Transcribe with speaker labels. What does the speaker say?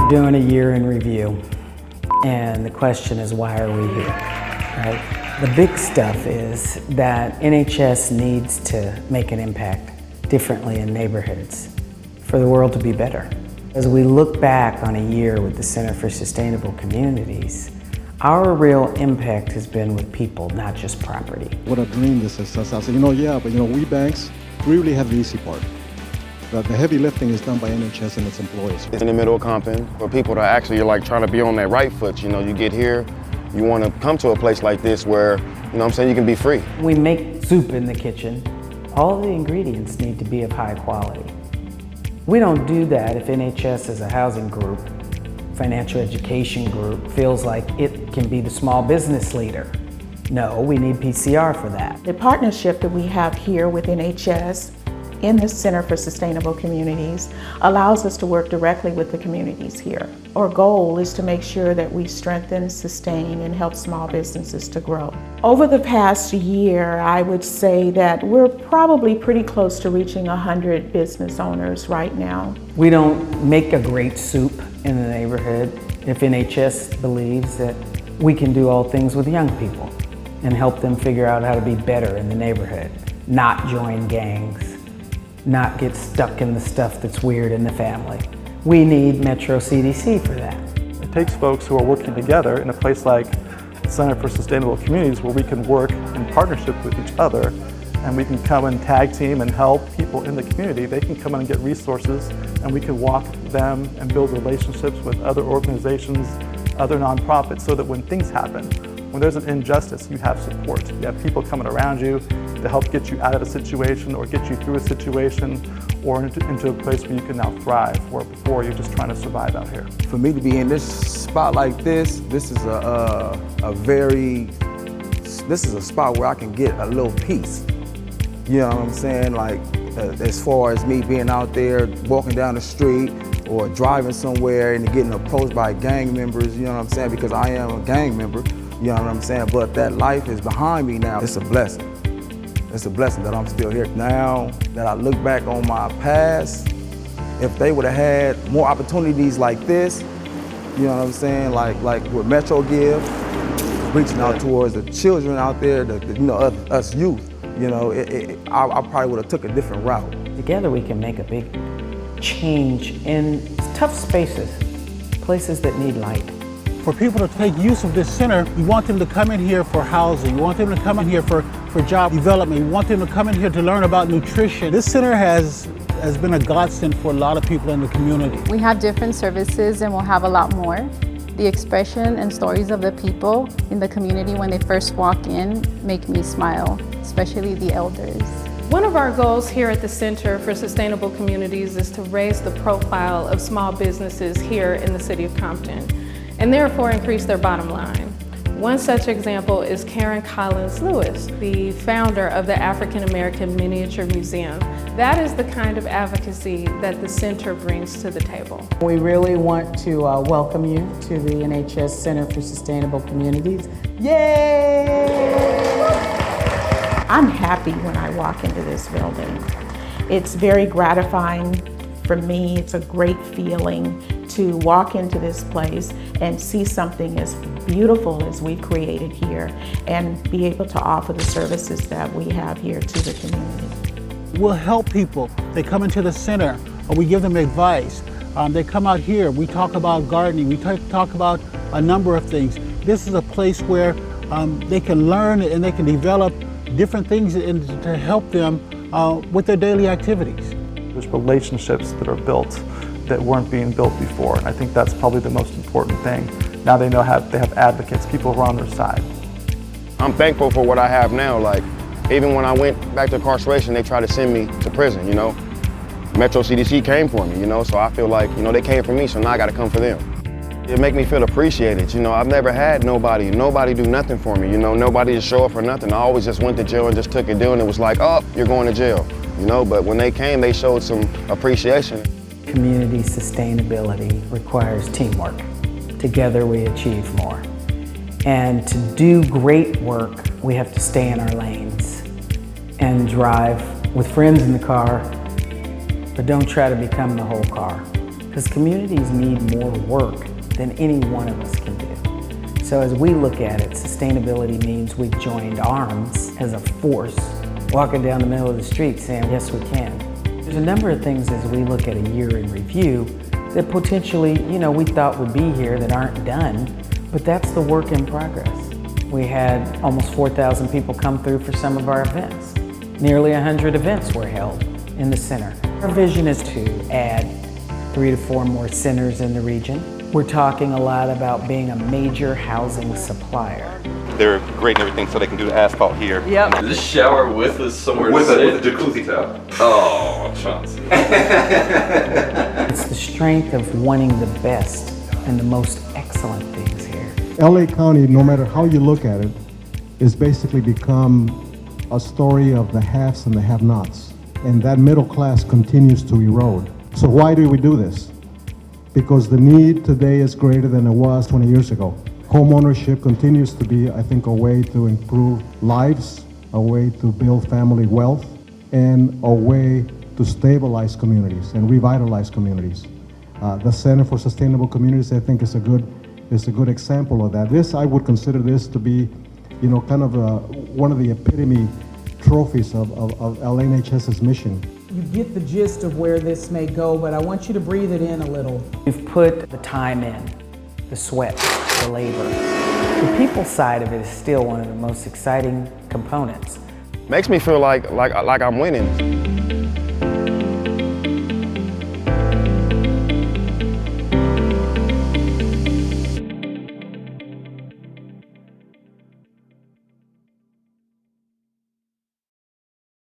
Speaker 1: Doing a year in review, and the question is, why are we here, right? The big stuff is that NHS needs to make an impact differently in neighborhoods for the world to be better. As we look back on a year with the Center for Sustainable Communities, our real impact has been with people, not just property.
Speaker 2: What a dream this is. I said, we banks, we really have the easy part. The heavy lifting is done by NHS and its employees.
Speaker 3: It's in the middle of Compton for people that actually are like trying to be on their right foot. You get here, you want to come to a place like this where, you can be free.
Speaker 1: We make soup in the kitchen. All the ingredients need to be of high quality. We don't do that if NHS as a housing group, financial education group, feels like it can be the small business leader. No, we need PCR for that.
Speaker 4: The partnership that we have here with NHS in the Center for Sustainable Communities allows us to work directly with the communities here. Our goal is to make sure that we strengthen, sustain, and help small businesses to grow. Over the past year, I would say that we're probably pretty close to reaching 100 business owners right now.
Speaker 1: We don't make a great soup in the neighborhood if NHS believes that we can do all things with young people and help them figure out how to be better in the neighborhood, not join gangs, not get stuck in the stuff that's weird in the family. We need Metro CDC for that.
Speaker 5: It takes folks who are working together in a place like the Center for Sustainable Communities where we can work in partnership with each other and we can come and tag team and help people in the community. They can come in and get resources and we can walk them and build relationships with other organizations, other nonprofits, so that when things happen, when there's an injustice, you have support. You have people coming around you to help get you out of a situation or get you through a situation or into a place where you can now thrive, where before you're just trying to survive out here.
Speaker 6: For me to be in this spot like this is a spot where I can get a little peace. You know what I'm saying? Like, as far as me being out there, walking down the street or driving somewhere and getting approached by gang members, you know what I'm saying? Because I am a gang member, you know what I'm saying? But that life is behind me now. It's a blessing. It's a blessing that I'm still here. Now that I look back on my past, if they would have had more opportunities like this, you know what I'm saying? Like what Metro give, reaching out towards the children out there, us youth, I probably would have took a different route.
Speaker 1: Together we can make a big change in tough spaces, places that need light.
Speaker 7: For people to take use of this center, we want them to come in here for housing. We want them to come in here for job development. We want them to come in here to learn about nutrition. This center has been a godsend for a lot of people in the community.
Speaker 8: We have different services and we'll have a lot more. The expression and stories of the people in the community when they first walk in make me smile, especially the elders.
Speaker 9: One of our goals here at the Center for Sustainable Communities is to raise the profile of small businesses here in the city of Compton, and therefore increase their bottom line. One such example is Karen Collins Lewis, the founder of the African American Miniature Museum. That is the kind of advocacy that the center brings to the table.
Speaker 1: We really want to welcome you to the NHS Center for Sustainable Communities. Yay!
Speaker 4: I'm happy when I walk into this building. It's very gratifying for me. It's a great feeling to walk into this place and see something as beautiful as we've created here and be able to offer the services that we have here to the community.
Speaker 7: We'll help people. They come into the center, or we give them advice. They come out here, we talk about gardening, we talk about a number of things. This is a place where they can learn and they can develop different things to help them with their daily activities.
Speaker 5: There's relationships that are built that weren't being built before, and I think that's probably the most important thing. Now they have advocates, people who are on their side.
Speaker 3: I'm thankful for what I have now. Like, even when I went back to incarceration, they tried to send me to prison, Metro CDC came for me, so I feel like, they came for me, so now I gotta come for them. It make me feel appreciated, I've never had nobody do nothing for me, nobody to show up for nothing. I always just went to jail and just took a deal and it was like, oh, you're going to jail, but when they came, they showed some appreciation.
Speaker 1: Community sustainability requires teamwork. Together we achieve more. And to do great work, we have to stay in our lanes and drive with friends in the car, but don't try to become the whole car. because communities need more work than any one of us can do. So as we look at it, sustainability means we've joined arms as a force, walking down the middle of the street saying, yes, we can. There's a number of things as we look at a year in review that potentially, we thought would be here that aren't done, but that's the work in progress. We had almost 4,000 people come through for some of our events. Nearly 100 events were held in the center. Our vision is to add 3 to 4 more centers in the region. We're talking a lot about being a major housing supplier.
Speaker 10: They're great and everything, so they can do the asphalt here.
Speaker 11: Yep. This shower with us somewhere
Speaker 10: With
Speaker 11: to
Speaker 10: a jacuzzi tub.
Speaker 11: Oh, Chauncey.
Speaker 1: It's the strength of wanting the best and the most excellent things here.
Speaker 2: LA County, no matter how you look at it, is basically become a story of the haves and the have-nots. And that middle class continues to erode. So why do we do this? Because the need today is greater than it was 20 years ago. Homeownership continues to be, I think, a way to improve lives, a way to build family wealth, and a way to stabilize communities and revitalize communities. The Center for Sustainable Communities, I think, is a good example of that. I would consider this to be, kind of one of the epitome trophies of NHS's mission.
Speaker 12: You get the gist of where this may go, but I want you to breathe it in a little.
Speaker 1: We've put the time in, the sweat, the labor. The people side of it is still one of the most exciting components.
Speaker 3: Makes me feel like I'm winning.